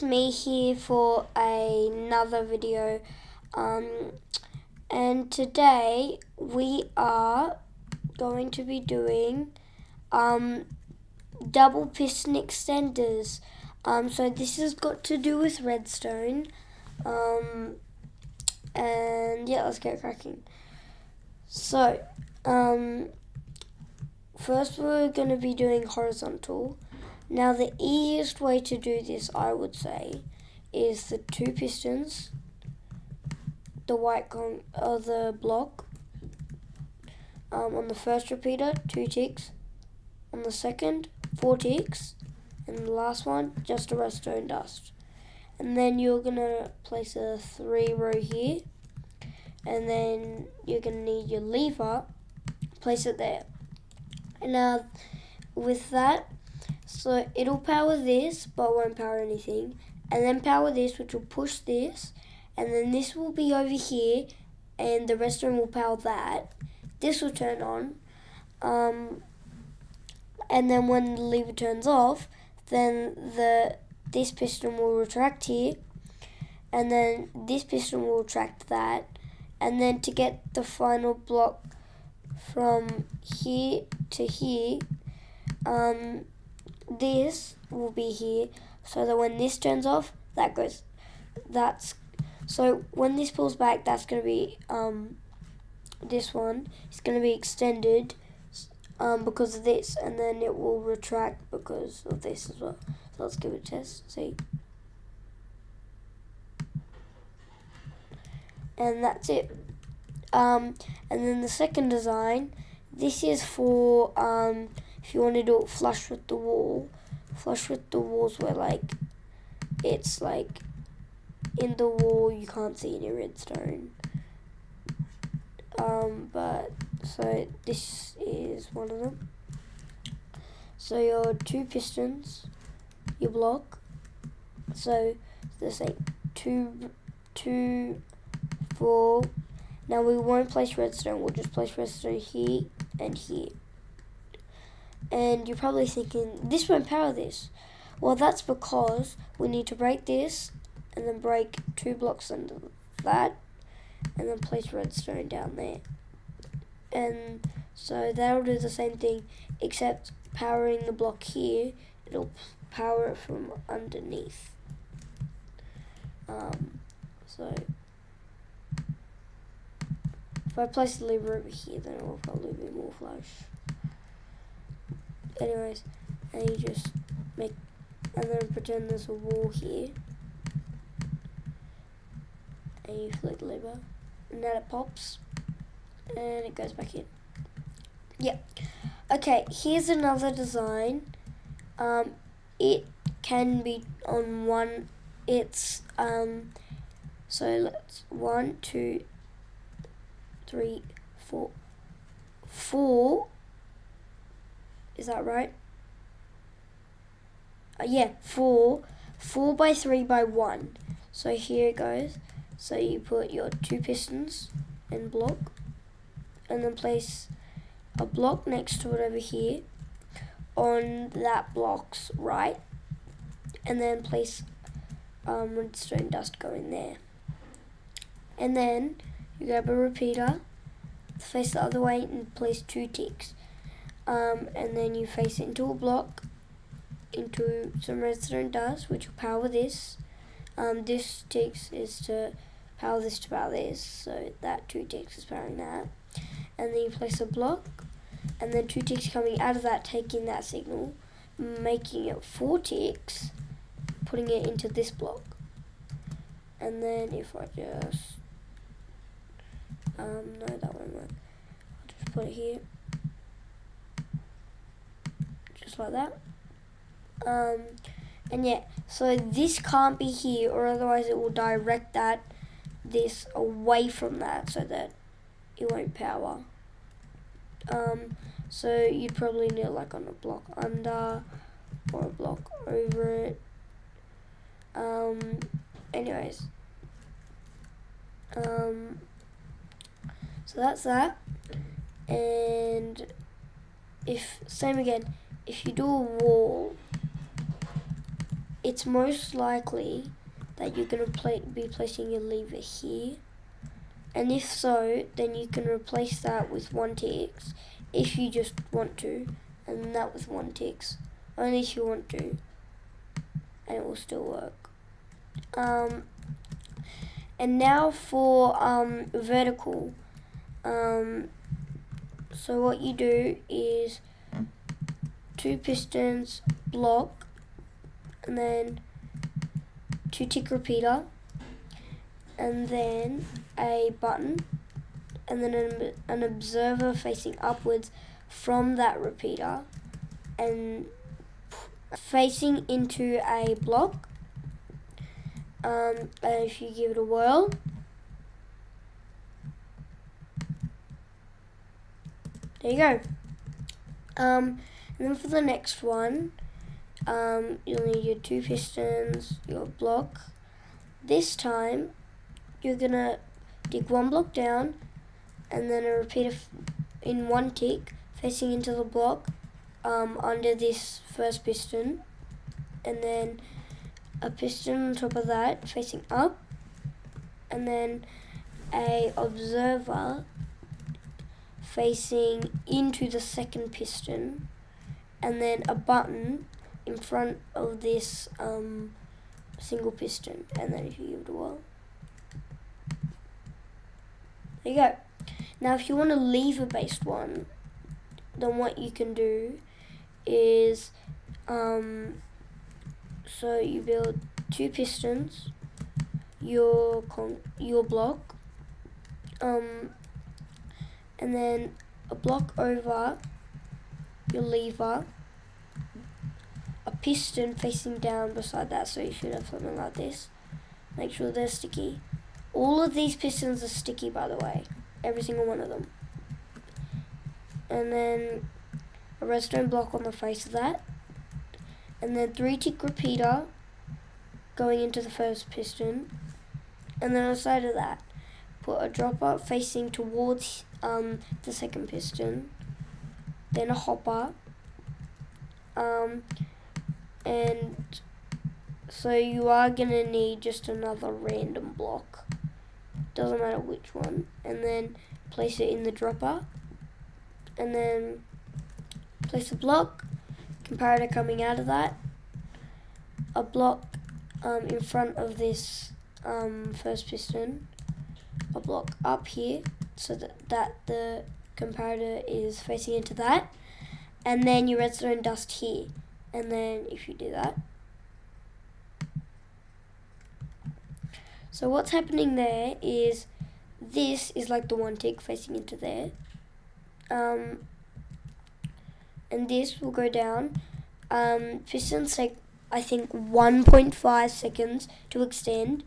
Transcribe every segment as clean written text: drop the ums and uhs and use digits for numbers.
it's me here for another video, and today we are going to be doing double piston extenders. So this has got to do with redstone, and yeah, let's get cracking. So first we're going to be doing horizontal. Now the easiest way to do this, I would say, is the two pistons, the the block. On the first repeater, 2 ticks. On the second, 4 ticks. And the last one, just a redstone dust. And then you're gonna place a 3 row here. And then you're gonna need your lever, place it there. And now with that, so it'll power this, but won't power anything. And then power this, which will push this. And then this will be over here, and the redstone will power that. This will turn on. And then when the lever turns off, then this piston will retract here. And then this piston will retract that. And then to get the final block from here to here, this will be here, so that when this turns off, that goes. So when this pulls back, that's going to be this one. It's going to be extended because of this, and then it will retract because of this as well. So let's give it a test. See, and that's it. And then the second design, this is for if you want to do it flush with the wall. Flush with the walls where like it's like in the wall, you can't see any redstone. But so this is one of them. So your two pistons, your block. So let's say 2, 4. Now we won't place redstone. We'll just place redstone here and here. And you're probably thinking, this won't power this. Well, that's because we need to break this and then break 2 blocks under that and then place redstone down there. And so that'll do the same thing, except powering the block here, it'll power it from underneath. So if I place the lever over here, then it will probably be more flush. Anyways, and you just make, and then pretend there's a wall here, and you flick the lever, and then it pops, and it goes back in. Yep. Okay, here's another design. It can be on one. It's so let's 1, 2, 3, 4. 4. Is that right? Yeah, 4 by 3 by 1. So here it goes. So you put your 2 pistons in block, and then place a block next to it over here on that block's right, and then place redstone dust going there. And then you grab a repeater, face the other way, and place 2 ticks. And then you face it into a block, into some redstone dust, which will power this. This ticks is to power this to power this, so that 2 ticks is powering that. And then you place a block, and then 2 ticks coming out of that, taking that signal, making it 4 ticks, putting it into this block. And then if I just, no, that won't work. I'll just put it here. Just like that. And yeah, so this can't be here, or otherwise it will direct this away from that, so that it won't power. So you'd probably need it like on a block under or a block over it. Anyways, so that's that. And if same again, if you do a wall, it's most likely that you're going to be placing your lever here. And if so, then you can replace that with 1 ticks if you just want to, and that with 1 ticks, only if you want to, and it will still work. And now for vertical. So what you do is 2 pistons, block, and then 2 tick repeater, and then a button, and then an observer facing upwards from that repeater and facing into a block. And if you give it a whirl, there you go. And then for the next one, you'll need your 2 pistons, your block. This time, you're gonna dig 1 block down, and then a repeater in 1 tick facing into the block under this first piston, and then a piston on top of that facing up, and then a observer facing into the second piston, and then a button in front of this single piston, and then if you give it a whirl, there you go. Now if you want a lever based one, then what you can do is so you build 2 pistons, your block, and then a block over your lever, a piston facing down beside that, so you should have something like this. Make sure they're sticky. All of these pistons are sticky, by the way, every single one of them. And then a redstone block on the face of that, and then 3 tick repeater going into the first piston, and then on the side of that, put a dropper facing towards the second piston, then a hopper, and so you are gonna need just another random block, doesn't matter which one, and then place it in the dropper, and then place a block, comparator coming out of that, a block in front of this first piston, a block up here so that the comparator is facing into that, and then your redstone dust here, and then if you do that, so what's happening there is this is like the 1 tick facing into there, and this will go down. Pistons take, I think, 1.5 seconds to extend,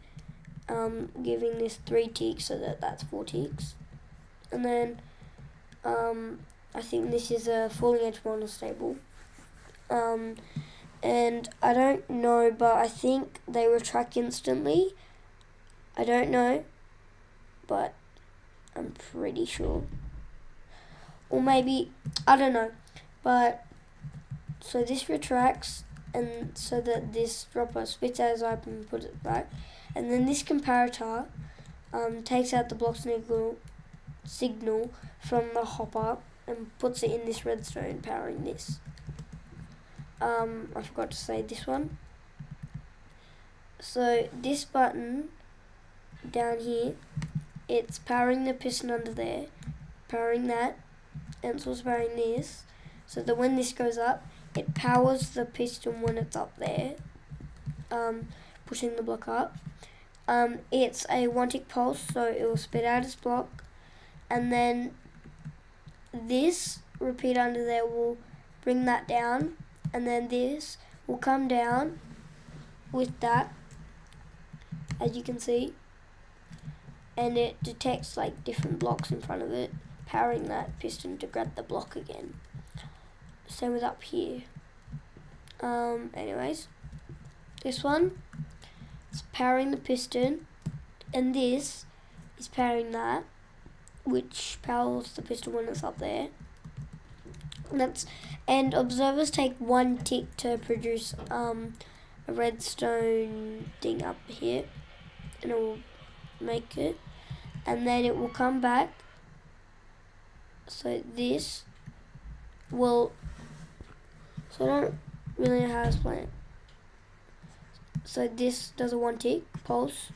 giving this 3 ticks, so that's 4 ticks. And then I think this is a falling edge monostable. And I don't know, but I think they retract instantly. I don't know, but I'm pretty sure. Or maybe, I don't know. But, so this retracts, and so that this dropper spits out as open and puts it back. And then this comparator takes out the block signal from the hopper and puts it in this redstone powering this. I forgot to say this one. So this button down here, it's powering the piston under there, powering that, and it's also powering this, so that when this goes up, it powers the piston when it's up there, pushing the block up. It's a 1 tick pulse, so it will spit out its block, and then this repeater under there will bring that down, and then this will come down with that, as you can see, and it detects like different blocks in front of it, powering that piston to grab the block again. Same with up here. Anyways, this one is powering the piston, and this is powering that, which powers the piston when it's up there. And observers take 1 tick to produce a redstone thing up here, and it will make it, and then it will come back. So this will, so I don't really know how to explain it. So this does a 1 tick pulse,